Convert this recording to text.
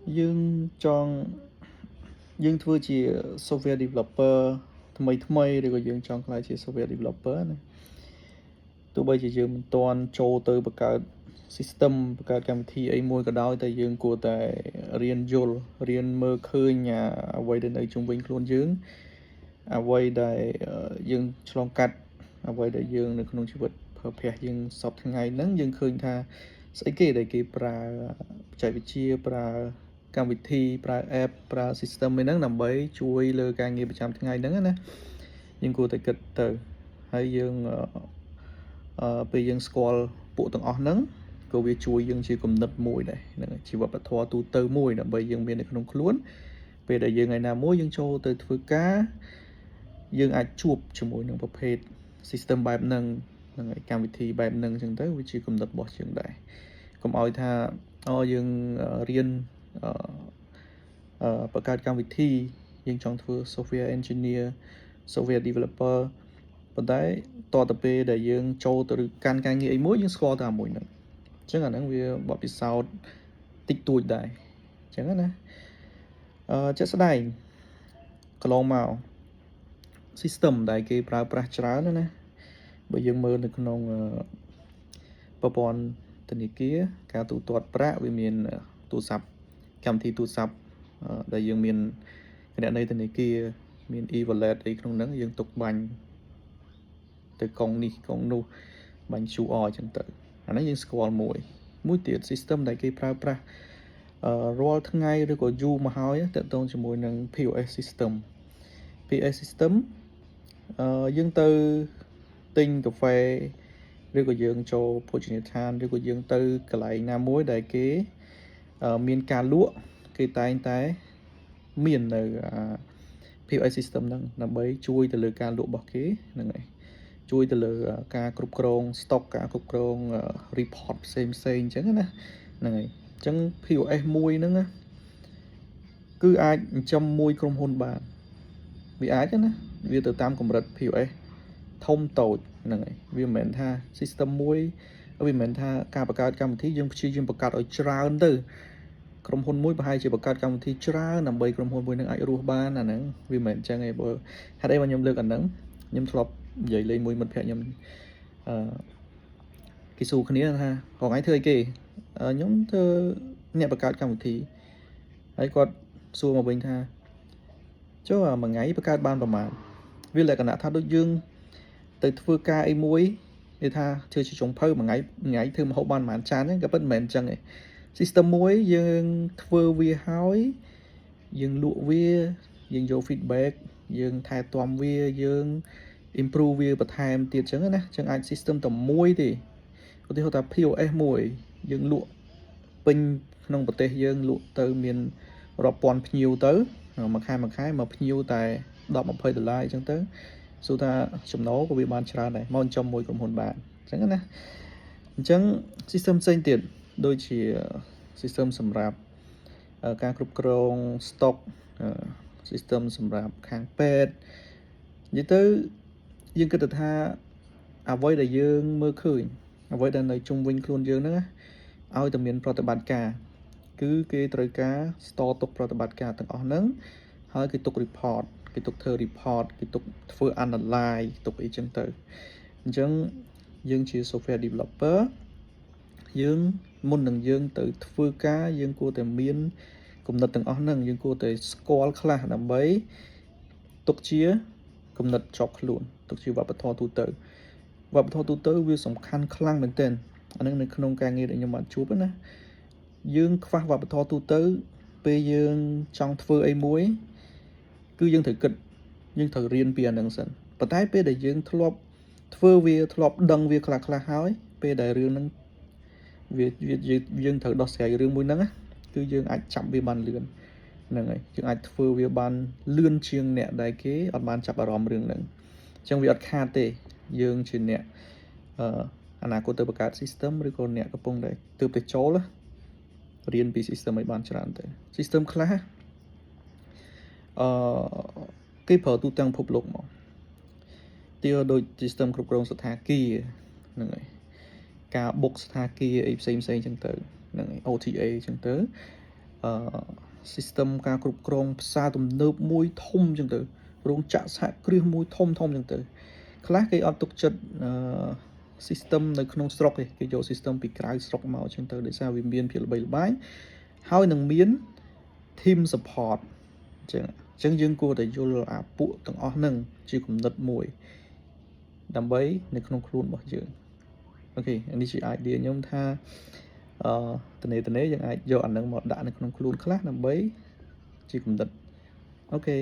dương chọn dương thưa chỉ software developer thay rồi dương chọn lại chỉ software developer này tụi bây giờ dương toàn trâu từ bậc cao system bậc cao cảm thi ấy mua cái đó tại dương của tại riêng vô riêng mơ khơi nhà quay đến đây trung bình luôn dương quay đại dương trong cắt quay đại dương được không chịu vật perfect dương sập tháng ngày nắng dương khơi tha sẽ kể đại cái pra chạy vị chia pra cảm vị thi pra app pra system mấy nắng nằm bấy chui lơ càng nghiệp trăm tháng ngày nắng á nhưng cô tại kịch từ hay dương bây dương squall bộ tầng óc nắng cô bị chui dương chỉ cùng nập mùi này chỉ vật thoa tu tơ mùi là bây dương miền này không luôn về đại dương ngày nào mỗi dương châu từ thứ cá dương ai chụp cho mỗi nhữngประเภท system បែបហ្នឹងហើយកម្មវិធីបែបហ្នឹងអញ្ចឹងទៅវាជាគំនិតរបស់យើងដែរកុំឲ្យថាយើងរៀនបង្កើតកម្មវិធីយើងចង់ធ្វើ software engineer software developer ប៉ុន្តែតទៅពេលដែលយើងចូលទៅកាន់ការងារអីមួយយើងស្គាល់តែមួយហ្នឹងអញ្ចឹងអាហ្នឹងវាបទពិសោធន៍តិចតួចដែរអញ្ចឹងណាជាក់ស្ដែងកន្លងមក system ដែលគេប្រើប្រាស់ច្រើនណាបើយើងមើលនៅក្នុងប្រព័ន្ធធនាគារការទូទាត់ប្រាក់វាមានទូរស័ព្ទកម្មវិធីទូរស័ព្ទដែលយើងមានគណនីធនាគារមាន e-wallet អីក្នុងហ្នឹងយើងទុកបាញ់ទៅកងនេះកងនោះបាញ់ QR អញ្ចឹងទៅអាហ្នឹងយើងស្គាល់មួយទៀត system ដែលគេប្រើប្រាស់រាល់ថ្ងៃឬក៏យូរមកហើយតើតើជាមួយនឹង POS system POS system យើងទៅទិញកាហ្វេឬក៏យើងចូលភោជនីយដ្ឋានឬក៏យើងទៅកន្លែងណាមួយដែលគេមានការលក់គេតែងតែមាននៅ POS system ហ្នឹងដើម្បីជួយទៅលើការលក់របស់គេហ្នឹងហើយជួយទៅលើការគ្រប់គ្រង stock ការគ្រប់គ្រង report ផ្សេងអញ្ចឹងណាហ្នឹងហើយអញ្ចឹង POS មួយហ្នឹងគឺអាចចិញ្ចឹមមួយក្រុមហ៊ុនបានវាអាចណាវាទៅតាមកម្រិត POS ធំតូចហ្នឹងហើយវាមិនមែនថា system មួយវាមិនមែនថាការបង្កើតកម្មវិធីយើងព្យាយាមបង្កើតឲ្យច្រើនទៅក្រុមហ៊ុនមួយប្រហែលជាបង្កើតកម្មវិធីច្រើនដើម្បីក្រុមហ៊ុនមួយនឹងអាចរស់បានអាហ្នឹងវាមិនមែនអញ្ចឹងទេបើហេតុអីមកខ្ញុំលើកអាហ្នឹងខ្ញុំធ្លាប់និយាយលេងមួយមិត្តភក្តិខ្ញុំគេសួរគ្នាថារងថ្ងៃធ្វើអីគេខ្ញុំធ្វើអ្នកបង្កើតកម្មវិធីហើយគាត់សួរមកវិញថាចុះមួយថ្ងៃបង្កើតបានប្រហែលវាលក្ខណៈថាដូចយើងទៅធ្វើការអីមួយនិយាយថាធ្វើជាចុងភៅមួយថ្ងៃធ្វើម្ហូបបានប្រហែលចានហ្នឹងក៏ពិតមិនមែនអញ្ចឹងទេ system មួយយើងធ្វើវាហើយយើងលក់វាយើងយក feedback យើងថែទាំវាយើង improve វាបន្ថែមទៀតអញ្ចឹងណាអញ្ចឹងអាច system តែមួយទេឧទាហរណ៍ថា POS មួយយើងលក់ពេញក្នុងប្រទេសយើងលក់ទៅមានរាប់ពាន់ភ្ញៀវទៅមួយខែមកភ្ញៀវតែ$10-20អញ្ចឹងទៅសួរថាចំណូលក៏វាបានច្រើនដែរមកចំមួយក្រុមហ៊ុនបានអញ្ចឹងណាអញ្ចឹង system ផ្សេងទៀតដូចជា system សម្រាប់ការគ្រប់គ្រង stock system សម្រាប់ខាងពេទ្យនិយាយទៅយើងគិតថាអ្វីដែលយើងមើលឃើញអ្វីដែលនៅជុំវិញខ្លួនយើងហ្នឹងឲ្យតែមានប្រតិបត្តិការគឺគេត្រូវការ store ទុកប្រតិបត្តិការទាំងអស់ហ្នឹងហើយគេទុក report គេទុកធ្វើ report គេទុកធ្វើ analyze ទុកអីចឹងទៅអញ្ចឹងយើងជា software developer យើងមុននឹងយើងទៅធ្វើការយើងគួរតែមានគំនិតទាំងអស់ហ្នឹងយើងគួរតែស្គាល់ខ្លះដើម្បីទុកជាគំនិតជាប់ខ្លួនទុកជាវប្បធម៌ទូទៅវាសំខាន់ខ្លាំងមែនទែនអានឹងនៅក្នុងការងារដែលខ្ញុំបានជួបណាយើងខ្វះវប្បធម៌ទូទៅពេលយើងចង់ធ្វើអីមួយគឺយើងត្រូវគិតយើងត្រូវរៀនពីអានឹងសិនប៉ុន្តែពេលដែលយើងធ្លាប់ធ្វើវាធ្លាប់ដឹងវាខ្លះហើយពេលដែលរឿងហ្នឹងវាយើងត្រូវដោះស្រាយរឿងមួយហ្នឹងគឺយើងអាចចាប់វាបានលឿនហ្នឹងហើយយើងអាចធ្វើវាបានលឿនជាងអ្នកដែលគេអត់បានចាប់អារម្មណ៍រឿងហ្នឹងអញ្ចឹងវាអត់ខាតទេយើងជាអ្នកអនាគតទៅបង្កើត system ឬក៏អ្នកកំពុងតែទើបតែចូលរៀនពី system ឲ្យបានច្រើនទៅ system ខ្លះគេប្រើទូទាំងពិភពលោកមកទីដូច system គ្រប់គ្រងសត្វថាគារហ្នឹងហើយការបុកស្ថាគារអីផ្សេងអញ្ចឹងទៅហ្នឹងហើយ OTA អញ្ចឹងទៅ system ការគ្រប់គ្រងផ្សារទំនើបមួយធំចឹងទៅរោងចក្រសហគ្រាសមួយធំចឹងទៅខ្លះគេអត់ទុកចិត្ត system នៅក្នុងស្រុកទេគេយក system ពីក្រៅស្រុកមកចឹងទៅដោយសារវាមានភាពល្បីល្បាញហើយនឹងមាន team support ចឹងយើងគួរតែយល់អាពួកទាំងអស់ហ្នឹងជាគំនិតមួយដើម្បីនៅក្នុងខ្លួនរបស់យើងអូខេនេះជា idea ខ្ញុំថាត្នេយើងអាចយកអានឹងមកដាក់នៅក្នុងខ្លួនខ្លះដើម្បីជាគំនិតអូខេ